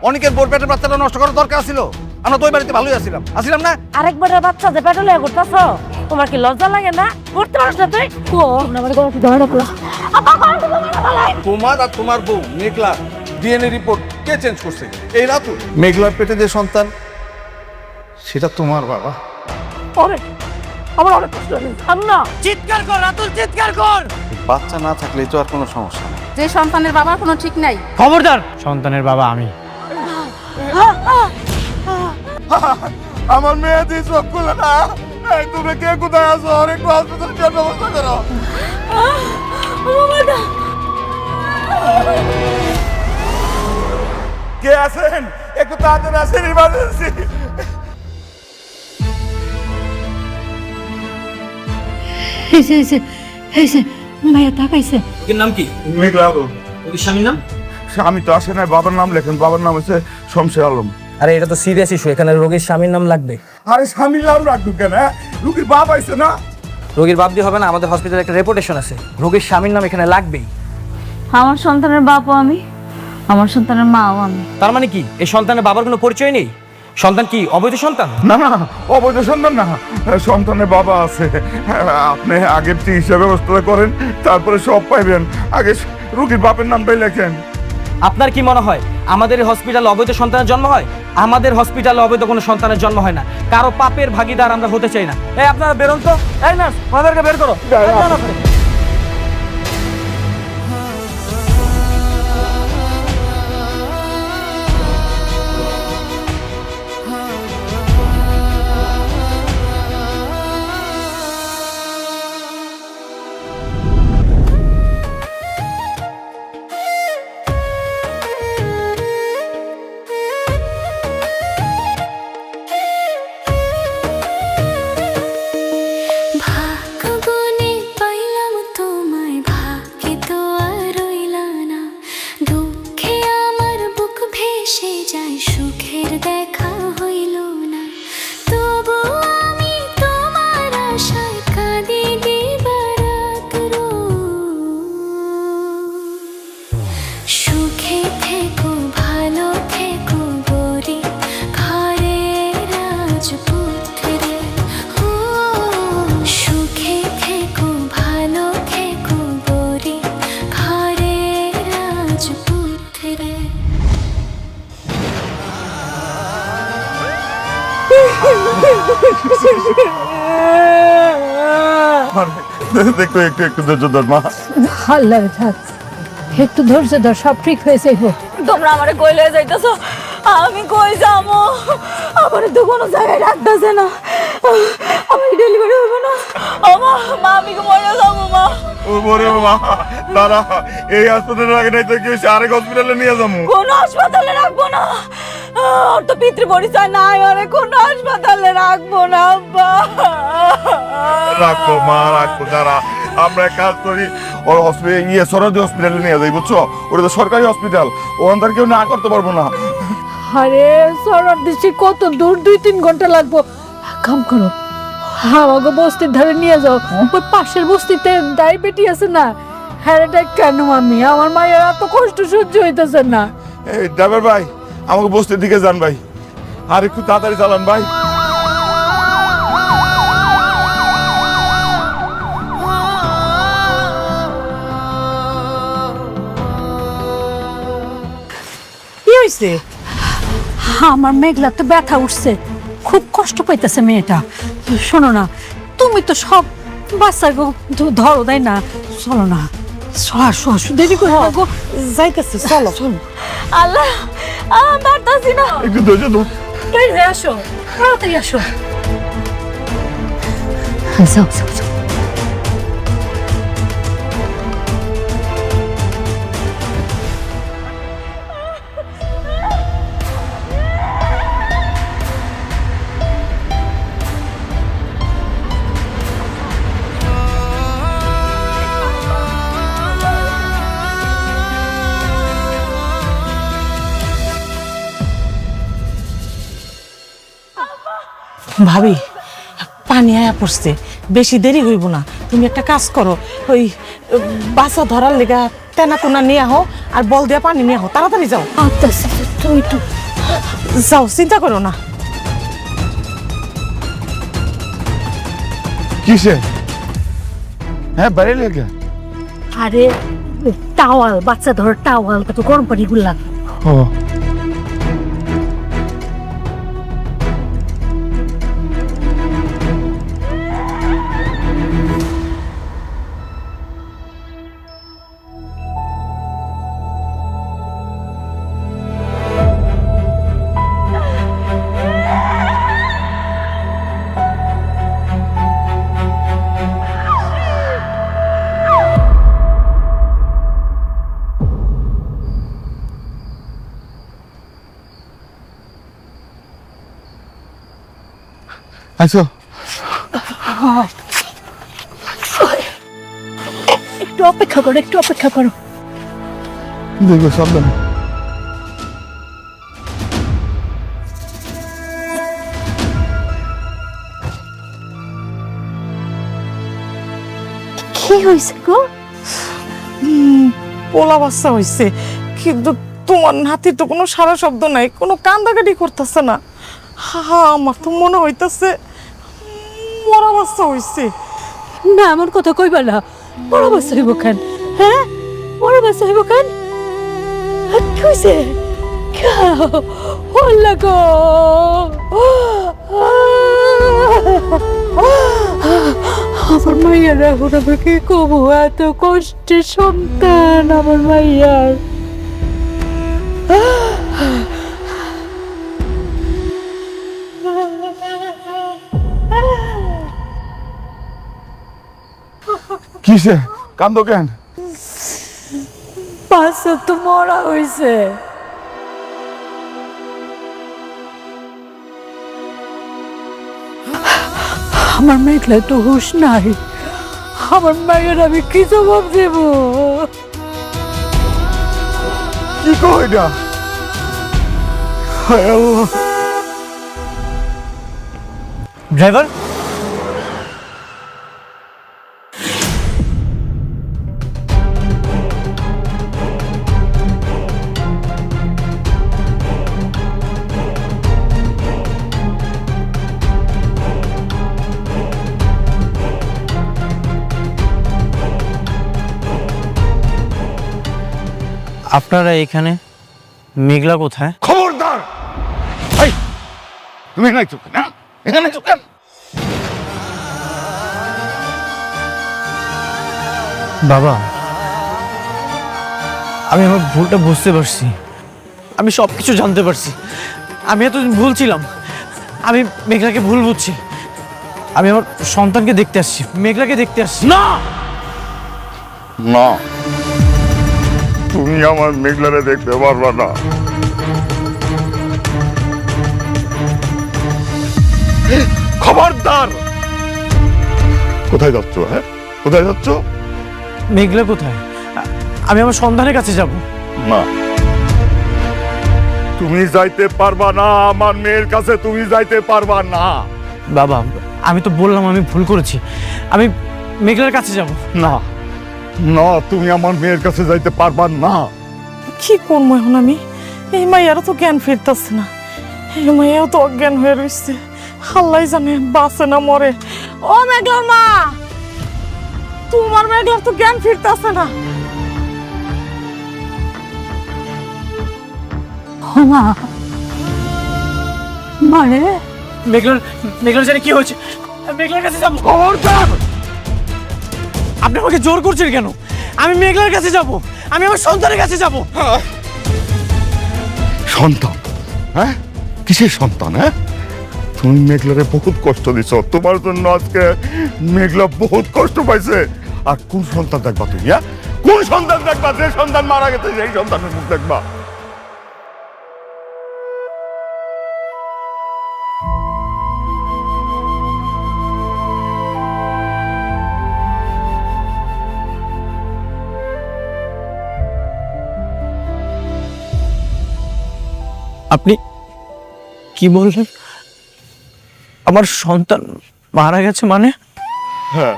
অনেকের বোর পেটের বাচ্চাটা নষ্ট করার দরকার ছিল। আমরা তো ওই বাড়িতে ভালোই আসিলাম না? আরেকবারের বাচ্চা যে পেটে লয়ে ঘুরতেছো, তোমার কি লজ্জা লাগে না? করতে পারছ না তুই? ও আমার গলা কি ধরে রাখলো? তোমার আর তোমার বউ মেঘলা ডিএনএ রিপোর্ট কে চেঞ্জ করছে? এই রাতু মেঘলার পেটে যে সন্তান সেটা তোমার বাবা। ওরে আমার অনেক কষ্ট হচ্ছে। না চিৎকার কর রাতুল, চিৎকার কর। বাচ্চা না থাকলেই তো আর কোনো সমস্যা নেই। যে সন্তানের বাবার কোনো ঠিক নাই। খবরদার, সন্তানের বাবা আমি। আমার মেয়ে দিয়ে চোখ খুলে না। এই তুমি কে কোথায় আছো? একটু হসপিটালে যাওয়ার ব্যবস্থা করো। কে আছেন? একটু তাড়াতাড়ি আসেন, ইমার্জেন্সি। এইসে মায়া তাকাইছে। এর নাম কি? মেঘলা। ওই স্বামীর নাম? আমি তো আসে নাই, বাবার নাম লেখেন। বাবার নাম হচ্ছে শমশের আলম। আরে এটা তো সিরিয়াস ইস্যু, এখানে রোগীর স্বামীর নাম লাগবে। আরে স্বামীর নাম রাখবো কেন? রুগীর বাপ আইছে না? রোগীর বাপ দিয়ে হবে না, আমাদের হসপিটালে একটা রেপুটেশন আছে, রোগীর স্বামীর নাম এখানে লাগবেই। আমার সন্তানের বাপও আমি, আমার সন্তানের মাও আমি। তার মানে কি এই সন্তানের বাবার কোনো পরিচয় নেই? সন্তান কি অবৈধ সন্তান? না না, অবৈধ সন্তান না, সন্তানের বাবা আছে। আপনি আগে চিকিৎসা ব্যবস্থা করেন, তারপরে সব পাইবেন। আগে রুগীর বাপের নামটাই লেখেন। আপনার কি মনে হয় আমাদের হসপিটালে অবৈধ সন্তানের জন্ম হয়? আমাদের হসপিটালে অবৈধ কোনো সন্তানের জন্ম হয় না। কারো পাপের ভাগিদার আমরা হতে চাই না। এই আপনারা বেরোন তো। এই নার্স, ওনাদেরকে বের করো। ভাগ্যবনে পাইলাম তোমায়, ভাগ্যে তো আর রইলা না। দুঃখে আমার বুক ভেসে যায়, সুখের দেখা হইল না। তবু আমি তোমার আশায় কাঁদি দিবারাত সুখে থেকো, ভালো থেকো গরি ঘরের রাজপুত্রে। সুখে থেকো, ভালো থেকো গরি ঘরের রাজপুত্রে। দেখো একটু একটু ধৈর্য ধর মা। আল্লাহ থাক, একটু ধৈর্য ধর, সব ঠিক হয়েছে। তোমরা আমারে কই লয়ে যাইতেছো? আমি কই যাবো? আমারে তো কোনো জায়গায় রাখতেছে না। আমার ডেলিভারি হবে না। মা মা আমি মরে যাবো মা। ও বরে মা, দাঁড়া, এই হাসপাতালে রাখে নাই তো কি হয়েছে? আরেক হসপিটালে নিয়ে যাবো। কোন হাসপাতালে রাখবো না। ওর তো পিতৃ পরিচয় নাই, ওরে কোন হাসপাতালে রাখবো না আব্বা। রাখবো মা, রাখবো। দাঁড়া, আমরা এক কাজ করি, ওর হসপিটাল সরকারি হসপিটালে নিয়ে যাই, বুঝছো? ওটা তো সরকারি হসপিটাল, ওখানকার কেউ না করতে পারবো না। আরে সরার দেশে কত দূর, 2-3 ঘন্টা লাগবো। কাম করো, আমাকে বস্তির ধারে নিয়ে যাও। ওই পাশের বস্তিতে ডায়াবেটি আছে না, হ্যাঁ কেন আমি, আমার মায়ের এত কষ্ট সহ্য হইতেছে না। এই ড্রাইভার ভাই, আমাকে বস্তির দিকে যান ভাই, আর একটু তাড়াতাড়ি চালান ভাই। কি হয়েছে? আমার মেঘলা তো ব্যথা উঠছে, খুব কষ্ট পাইতেছে মেয়েটা। শোনো না, তুমি তো সব বাচ্চা ধরো, তাই না? চলো না, দেরি করে যাইতেছি, চলো চলো। আল্লাহ, পারতাছি না। একটু ধৈর্য ধর। আসো, তাড়াতাড়ি আসো। যাও যাও যাও। ভাবি, পানি আয়া পড়ছে, বেশি দেরি হইব না। তুমি একটা কাজ করো, ওই বাসা ধরার লেগা তেনা কোনা নিয়ে আহো আর বল দিয়া পানি নিয়ে আহো, তাড়াতাড়ি যাও। আচ্ছা তুমি একটু যাও, চিন্তা করো না। কিসে? হ্যাঁ, বাইরে লেগে। আরে টাওয়াল, বাচ্চা ধর টাওয়াল, কত গরম পানি গুলা। ও আইসো। একটু অপেক্ষা করো, একটু অপেক্ষা করো। দেখো সাবধানে। কি হয়েছে গো? পোলা বাচ্চা হয়েছে, কিন্তু তোমার নাতির তো কোনো সারা শব্দ নাই, কোনো কান্দাকাটি করতেছে না। হা, আমার তো মনে হইতাছে মরা বাচ্চা হয়েছে। না, এমন কথা কইবা না। বড় বাচ্চা হইব কেন? হ্যাঁ, বড় বাচ্চা হইব কেন? কি হয়েছে? হল্লা গো, আমার মাইয়ার এখন আমি কি কবো? এত কষ্টের সন্তান আমার মাইয়ার। কিসে কান্দো কেন? বাচ্চা তো মরা হয়েছে। আমার মেঘলা তো হুশ নাই। আমার মায়ের আমি কি জবাব দেব? কি কই না? হায় আল্লাহ। ড্রাইভার, আপনারা এখানে? মেঘলা কোথায়? খবরদার! এই, তুমি এখানে চুপ না, এখানে চুপ কেন? বাবা, আমি আমার ভুলটা বুঝতে পারছি। আমি সব কিছু জানতে পারছি। আমি এতদিন ভুল ছিলাম। আমি মেঘলাকে ভুল বুঝছি। আমি আমার সন্তানকে দেখতে আসছি, মেঘলাকে দেখতে আসছি না। না, তুমি আমার মেঘলারে দেখতে পারবা না। খবরদার! কোথায় যাচ্ছ? হ্যাঁ, কোথায় যাচ্ছ? মেঘলা কোথায়? আমি আমার সন্তানের কাছে যাব। না, তুমি যাইতে পারবা না। আমার মেয়ের কাছে তুমি যাইতে পারবা না। বাবা, আমি তো বললাম আমি ভুল করেছি। আমি মেঘলার কাছে যাব। না না, তুমি আমার মেয়ের কাছে যাইতে পারবা না। কি করবো এখন আমি? এই মাইয়ারও তো জ্ঞান ফিরতেছে না, এই মাইয়াও তো অজ্ঞান হয়ে রয়েছে। আল্লাহ জানে বাঁচে না মরে। ও মেঘলার মা, তোমার মেঘলার তো জ্ঞান ফিরতেছে না। মা, মারে মেঘলার জানি কি হয়েছে? মেঘলার কাছে যাব। খবরদার! আপনি আমাকে জোর করছেন কেন? আমি মেঘলার কাছে যাব। আমি আমার সন্তানের কাছে যাব। সন্তান? হ্যাঁ, কিসের সন্তান? হ্যাঁ, তুমি মেঘলারে বহুত কষ্ট দিছ। তোমার জন্য আজকে মেঘলা বহুত কষ্ট পাইছে। আর কোন সন্তান দেখবা তুমি? হ্যাঁ, কোন সন্তান দেখবা? যে সন্তান মারা গেছে সেই সন্তানের মুখ দেখবা। আপনি কি বললেন? আমার সন্তান মারা গেছে মানে? হ্যাঁ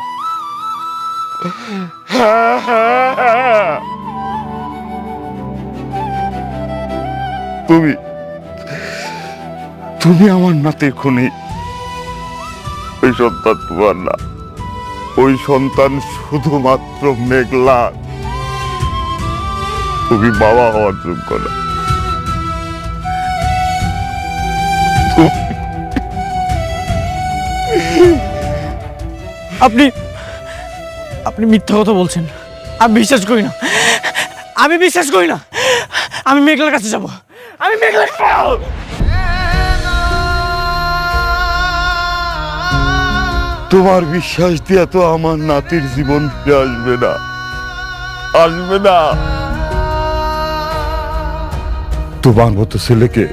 হ্যাঁ হ্যাঁ হ্যাঁ। তুমি তুমি আমার নাতির খুনি। ওই সন্তান তোমার না, ওই সন্তান শুধুমাত্র মেঘলা। তুমি বাবা হওয়ার যোগ্য না। আপনি আপনি মিথ্যা কথা বলছেন। আমি বিশ্বাস করি না, আমি বিশ্বাস করি না। আমি মেঘলার কাছে যাব, আমি মেঘলার কাছে যাবো। তোমার বিশ্বাস দিয়া তো আমার নাতির জীবন ফিরে আসবে না, আসবে না। তোমার মতো ছেলেকে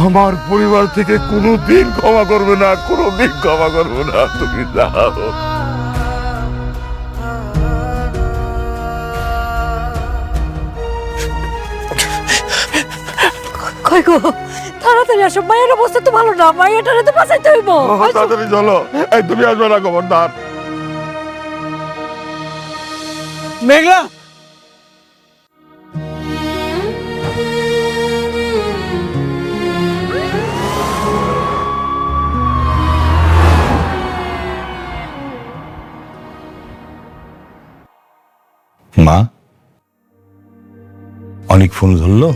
আমার পরিবার থেকে কোনোদিন ক্ষমা করবে না, কোনোদিন ক্ষমা করবে না। তুমি যাও। কই গো, তাড়াতাড়ি আসো, মায়ের অবস্থা তো ভালো না, মায়েরটারে তো বাঁচাইতে হইব। তাড়াতাড়ি চলো। এই তুমি আসবে না খবরদার। মেঘলা, মা, অনেক ফোন ধরলো?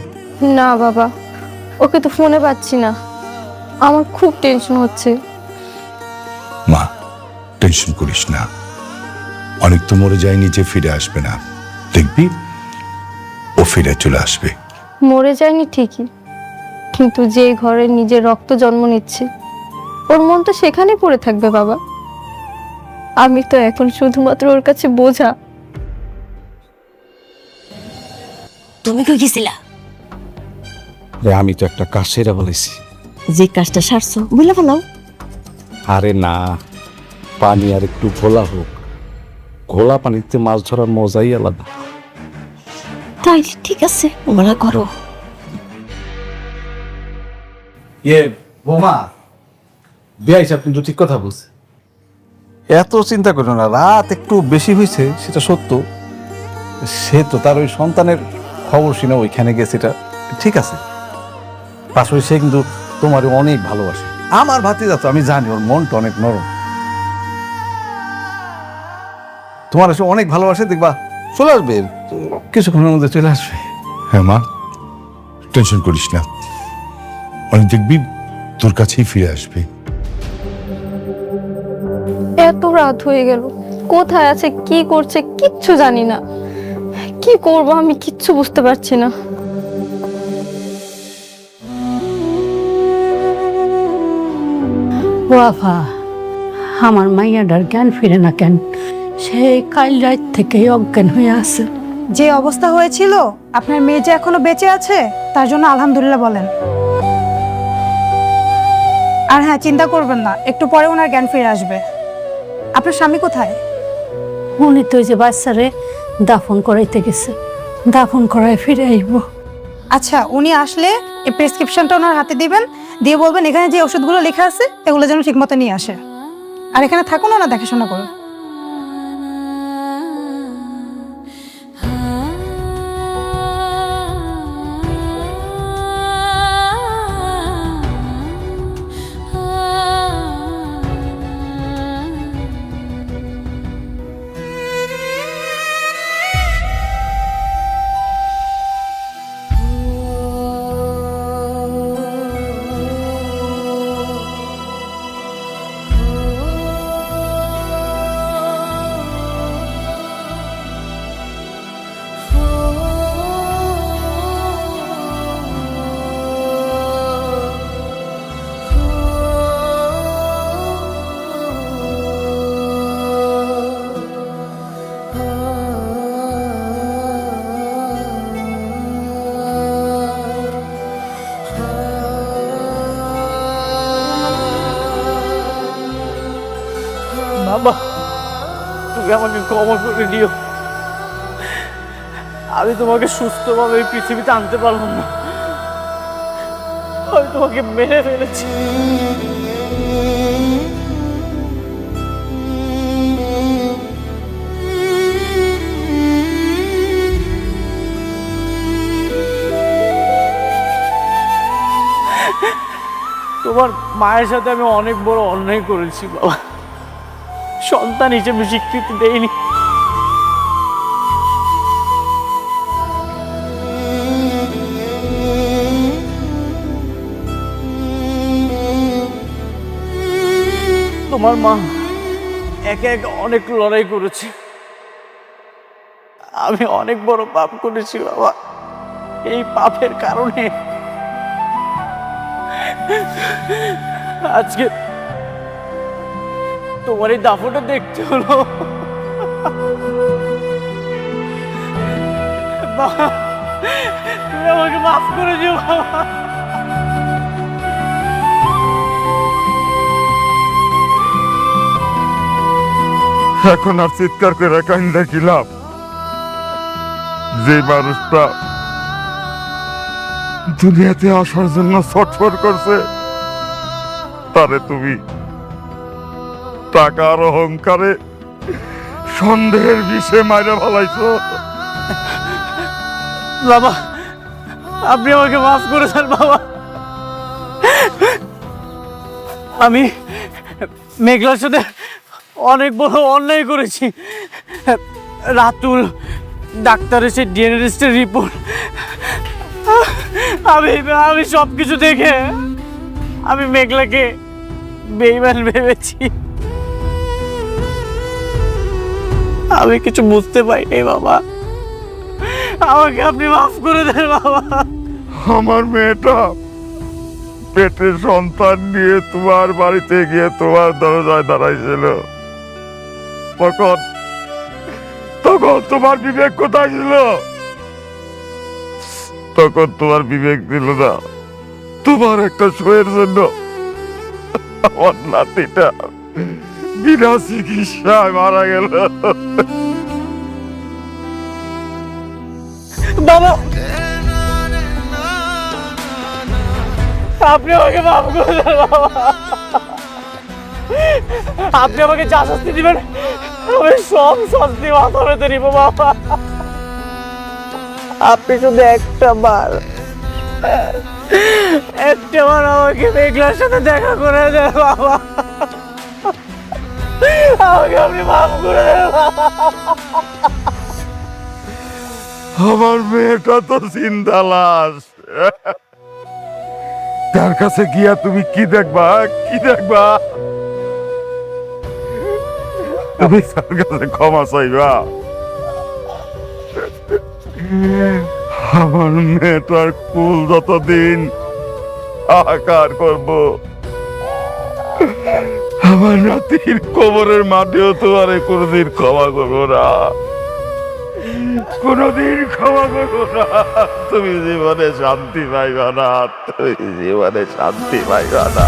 না বাবা, ওকে তো ফোনে পাচ্ছি না। আমার খুব টেনশন হচ্ছে। মা, টেনশন করিস না, অনেক তো মরে যায়নি যে ফিরে আসবে না। দেখবি ও ফিরে চলে আসবে। মরে যায়নি ঠিকই, কিন্তু যে ঘরে নিজের রক্ত জন্ম নিচ্ছে ওর মন তো সেখানেই পড়ে থাকবে বাবা। আমি তো এখন শুধুমাত্র ওর কাছে বোঝা। তুমি কই গেছিলা? আমি তো একটা কাজ সেরা বলেছি। যে কাজটা সারছো বুঝলে ফেলাও। আরে না, পানি আর একটু ঘোলা হোক, ঘোলা পানিতে মাছ ধরার মজাই আলাদা। তাই ঠিক আছে, ওরা করো। বোমা বিয়াই সাহেব কিন্তু ঠিক কথা বলছে। এত চিন্তা করো না, রাত একটু বেশি হয়েছে সেটা সত্য। সে তো তার ওই সন্তানের খবর শুনে ওইখানে গেছে, এটা ঠিক আছে। পাশে সে কিন্তু তোমার অনেক ভালোবাসে। আমার ভাতিজা তো, আমি জানি ওর মনটা অনেক নরম। তোমার এসে অনেক ভালোবাসে, দেখবা চলে আসবে, কিছুক্ষণের মধ্যে চলে আসবে। হ্যাঁ মা, টেনশন করিস না, অনেক দেখবি তোর কাছেই ফিরে আসবে। এত রাত হয়ে গেল, কোথায় আছে কি করছে কিচ্ছু জানি না। কি করব আমি কিচ্ছু বুঝতে পারছি না। ওয়াফা, আমার মাইয়াটার জ্ঞান ফিরে না কেন? সেই কাল রাত থেকে অজ্ঞান হয়ে আছে। যে অবস্থা হয়েছিল, আপনার মেয়ে যে এখনো বেঁচে আছে তার জন্য আলহামদুলিল্লাহ বলেন। আর হ্যাঁ, চিন্তা করবেন না, একটু পরে ওনার জ্ঞান ফিরে আসবে। আপনার স্বামী কোথায়? উনি তো ওই যে বাচ্চারে দাফন করাইতে গেছে, দাফন করায় ফিরে আইব। আচ্ছা, উনি আসলে এই প্রেসক্রিপশনটা ওনার হাতে দিবেন, দিয়ে বলবেন এখানে যে ওষুধগুলো লেখা আছে এগুলো যেন ঠিকমতো নিয়ে আসে। আর এখানে থাকুন, ওনার দেখাশোনা করুন। বাবা তুমি আমাকে ক্ষমা করে দিও। আমি তোমাকে সুস্থভাবে এই পৃথিবীতে আনতে পারলাম না, আমি তোমাকে মেরে ফেলেছি। তোমার মায়ের সাথে আমি অনেক বড় অন্যায় করেছি বাবা, সন্তান হিসেবে স্বীকৃতি দেইনি। তোমার মা একে একে অনেক লড়াই করেছে, আমি অনেক বড় পাপ করেছি বাবা। এই পাপের কারণে আজকে তোমার এই দাফনটা দেখতে হলো। বাবা, তুমি আমাকে মাফ করে দিও বাবা। এখন আর চিৎকার করে কান্দা কি লাভ? যে মানুষটা দুনিয়াতে আসার জন্য ছটফট করছে, তারে তুমি টাকার অহংকারে সন্দেহের বিষে মাইরা ফেলাইছো। বাবা, আপনি আমাকে মাফ করে দেন বাবা। আমি মেঘলার সাথে অনেক বড় অন্যায় করেছি। রাতুল ডাক্তারের সেই ডিএনএ টেস্টের রিপোর্ট আমি সব কিছু দেখে আমি মেঘলাকে বেঈমান ভেবেছি। আমি কিছু বুঝতে পারিনি বাবা, আমাকে আপনি মাফ করে দেন বাবা। আমার মেয়েটা পেটের সন্তান নিয়ে তোমার বাড়িতে গিয়ে তোমার দরজায় দাঁড়াইছিল, তখন তোমার বিবেক কোথায় ছিল? তখন তোমার বিবেক ছিল না। তোমার একটা শোয়ের জন্য আমার নাতিটা বিনা চিকিৎসায় মারা গেল। বাবা, আপনি আমাকে মাফ করে দেন বাবা। আপনি আমাকে যা শাস্তি দিবেন আমি সব শাস্তি মাথা পেতে নিব বাবা। আপনি শুধু একটা বার আমাকে মেঘলার সাথে দেখা করে দেন বাবা। আমাকে আপনি মাফ করে দেন বাবা। আমার মেয়েটা তো চিন্তা লাশ, তার কাছে গিয়া তুমি কি দেখবা? কি দেখবা? তুমি তার কাছে ক্ষমা চাইবা? আমার মেয়েটার কুল যতদিন আকার করব, আমার নাতির কোমরের মাটিও তোমার কোনদিন ক্ষমা করবো না, কোনদিন ক্ষমা করবো না। তুমি জীবনে শান্তি পাইবা না, তুমি জীবনে শান্তি পাইবা না।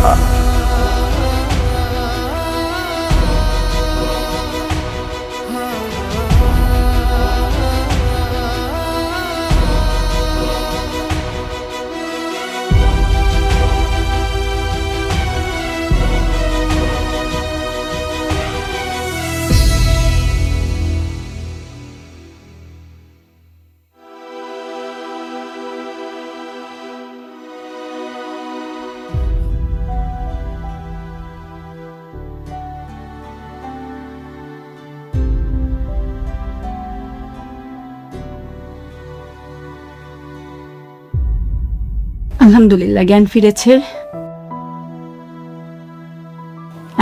আলহামদুলিল্লাহ, জ্ঞান ফিরেছে,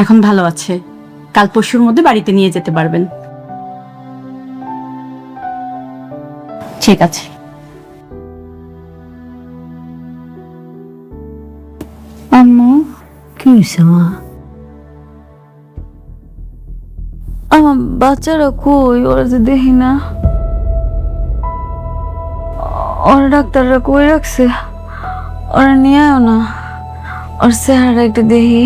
এখন ভালো আছে। কাল পরশুর মধ্যে বাড়িতে নিয়ে যেতে পারবেন। ঠিক আছে। আম্মু, কি হয়েছে মা? আমার বাচ্চারা কই? ওরা যে দেখি না, ওরা ডাক্তাররা কই রাখছে? ওরা নিয়ে আয় না, ওর চেহারা একটু দেখি।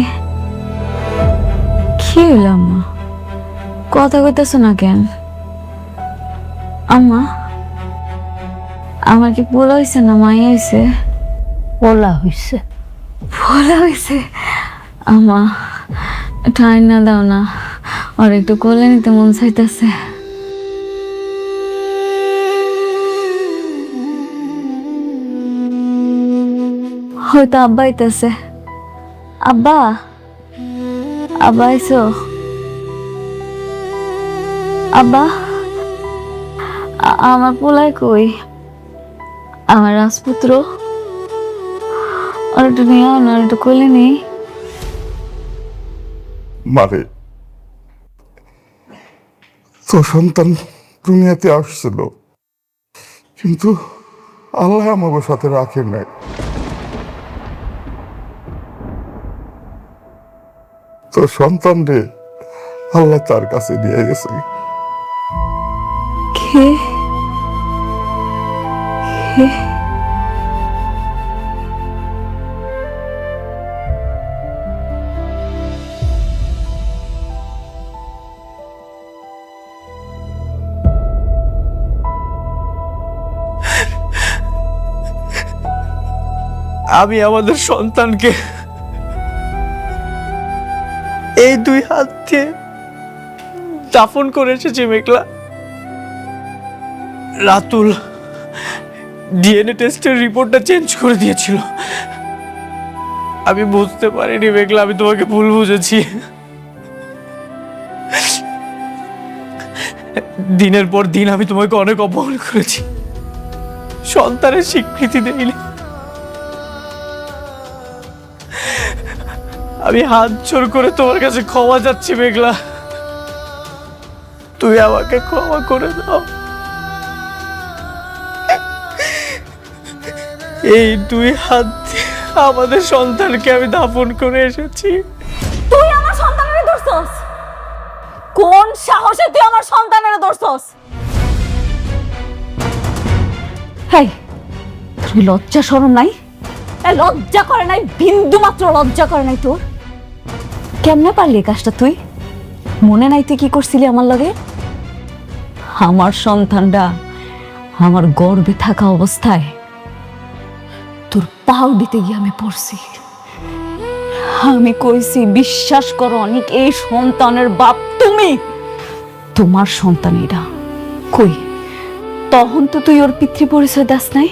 কি হইল আম্মা? কথা কইতেছ না কেন? আম্মা, আমার কি পোলা হয়েছে না মাই হয়েছে? ওলা হয়েছে। পোলা হয়েছে? আম্মা, ঠাই না দাও না, আর একটু কোলে নিতে মন চাইতেছে। হয়তো আব্বা আইতাছে, আব্বা, আব্বা আইসো? আব্বা, আমার পোলায় কই? আমার রাজপুত্র, আর একটু নিয়ে আনো, আর একটু কোলে নেই। মারে, তোর সন্তান দুনিয়াতে আসছিল, কিন্তু আল্লাহ আমাকে সাথে রাখেন নাই। তোর সন্তান রে আল্লাহ তার কাছে নিয়ে গেছে। কে? কে? আমি আমাদের সন্তানকে এই 2 হাত দিয়ে দাফন করে এসেছি মেঘলা। রাতুল ডিএনএ টেস্টের রিপোর্টটা চেঞ্জ করে দিয়েছিল। আমি বুঝতে পারিনি মেঘলা, আমি তোমাকে ভুল বুঝেছি। দিনের পর দিন আমি তোমাকে অনেক অপমান করেছি, সন্তানের স্বীকৃতি দেইনি। আমি হাত জোর করে তোমার কাছে ক্ষমা চাচ্ছি মেঘলা, তুই আমাকে ক্ষমা করে দাও। এই 2 হাত দিয়ে আমাদের সন্তানকে আমি দাফন করে এসেছি। তুই আমার সন্তানের ধরছস? কোন সাহসে তুই আমার সন্তানের ধরছস? হেই, তুই লজ্জা শরম নাই? লজ্জা করে নাই, বিন্দু মাত্র লজ্জা করে নাই তোর? কেমনে পারলি এই কাজটা তুই? মনে নাই তুই কি করছিলি আমার লগে? আমার সন্তানটা আমার গর্ভে থাকা অবস্থায় তোর পাও দিতে গিয়ে আমি পড়ছি। আমি কইছি, বিশ্বাস করো অনেক, এই সন্তানের বাপ তুমি, তোমার সন্তান এটা। কই তখন তো তুই ওর পিতৃ পরিচয় দাস নাই।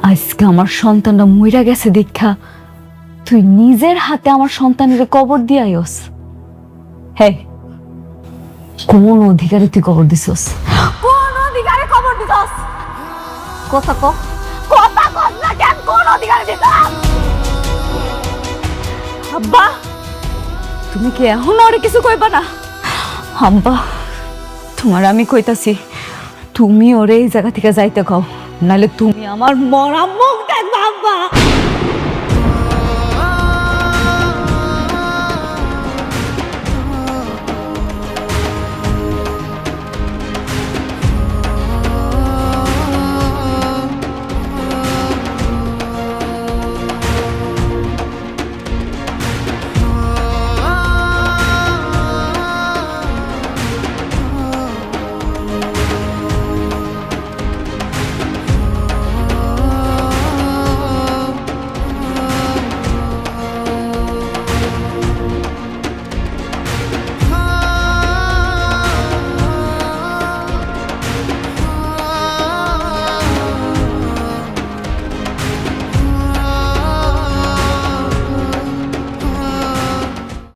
আজকে আমার সন্তানটা মইরা গেছে দেখা তুই নিজের হাতে আমার সন্তানের কবর দিয়ে আইস। হ্যাঁ, কোন অধিকারে তুই কবর দিছস? কোন অধিকারে কবর দিছস? কথা ক, কথা কস না কেন? কোন অধিকারে দিছস? আব্বা, তুমি কি এখন আরে কিছু কইবা না? আব্বা, তোমার আমি কইতাছি, তুমি ওরে এই জায়গা থেকে যাইতে কও, নাহলে তুমি আমার মরা মুখ দেখবা। আব্বা।